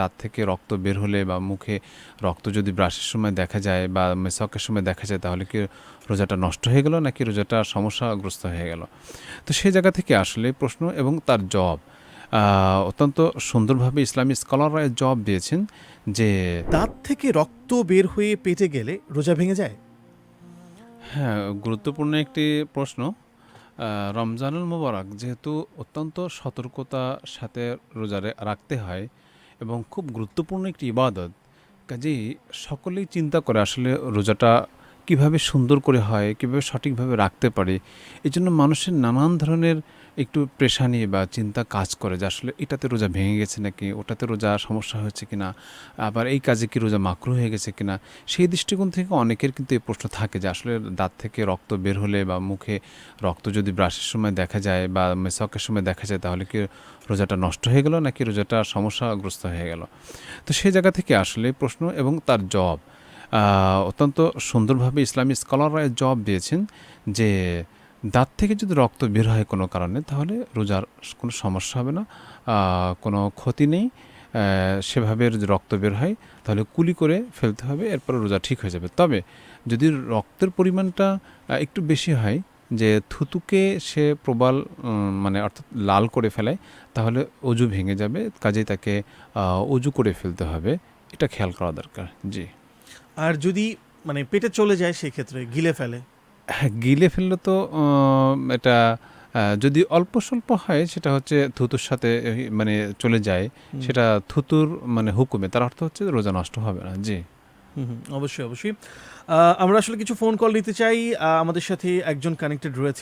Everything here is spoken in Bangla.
দাঁত থেকে রক্ত বের হলে বা মুখে রক্ত যদি ব্রাশের সময় দেখা যায় বা মেসওয়াকের সময় দেখা যায়, তাহলে কি রোজাটা নষ্ট হয়ে গেল নাকি রোজাটা সমস্যাগ্রস্ত হয়ে গেল? তো সেই জায়গা থেকে আসলে প্রশ্ন এবং তার জবাব অত্যন্ত সুন্দরভাবে ইসলামী স্কলাররা জবাব দিয়েছেন যে দাঁত থেকে রক্ত বের হয়ে পেটে গেলে রোজা ভেঙে যায়? হ্যাঁ, গুরুত্বপূর্ণ একটি প্রশ্ন। রমজানুল মোবারক যেহেতু অত্যন্ত সতর্কতার সাথে রোজা রাখতে হয় এবং খুব গুরুত্বপূর্ণ একটি ইবাদত, কাজেই সকলেই চিন্তা করে আসলে রোজাটা কিভাবে সুন্দর করে হয়, কিভাবে সঠিকভাবে রাখতে পারে। এই জন্য মানুষের নানান ধরনের একটু পেরেশানি বা চিন্তা কাজ করে যে আসলে এটাতে রোজা ভেঙে গেছে নাকি, ওটাতে রোজা সমস্যা হয়েছে কিনা, আবার এই কাজে কি রোজা মাকরুহ হয়ে গেছে কিনা। সেই দৃষ্টিকোণ থেকে অনেকের কিন্তু এই প্রশ্ন থাকে যে আসলে দাঁত থেকে রক্ত বের হলে বা মুখে রক্ত যদি ব্রাশের সময় দেখা যায় বা মেসওয়াকের সময় দেখা যায়, তাহলে কি রোজাটা নষ্ট হয়ে গেল নাকি রোজাটা সমস্যাগ্রস্ত হয়ে গেল? তো সেই জায়গা থেকে আসলে প্রশ্ন এবং তার জবাব অত্যন্ত সুন্দরভাবে ইসলামী স্কলাররা জবাব দিয়েছেন যে দাঁত থেকে যদি রক্ত বের হয় কোনো কারণে, তাহলে রোজার কোনো সমস্যা হবে না, কোনো ক্ষতি নেই। সেভাবে যদি রক্ত বের হয় তাহলে কুলি করে ফেলতে হবে, এরপর রোজা ঠিক হয়ে যাবে। তবে যদি রক্তের পরিমাণটা একটু বেশি হয়, যে থুতুকে সে প্রবাল মানে অর্থাৎ লাল করে ফেলায়, তাহলে অজু ভেঙে যাবে, কাজেই তাকে অজু করে ফেলতে হবে। এটা খেয়াল করা দরকার। জি। আর যদি পেটে চলে যায় সেক্ষেত্রে গিলে ফেলে? হ্যাঁ, গিলে ফেললে তো এটা যদি অল্প স্বল্প হয়, সেটা হচ্ছে থুতুর সাথে মানে চলে যায়, হুম, সেটা থুতুর মানে হুকুমে, তার অর্থ হচ্ছে রোজা নষ্ট হবে না। জি। হুম, হুম, অবশ্যই, অবশ্যই। আমরা আসলে কিছু ফোন কল নিতে চাই। আমাদের সাথে একজন কানেক্টেড রয়েছে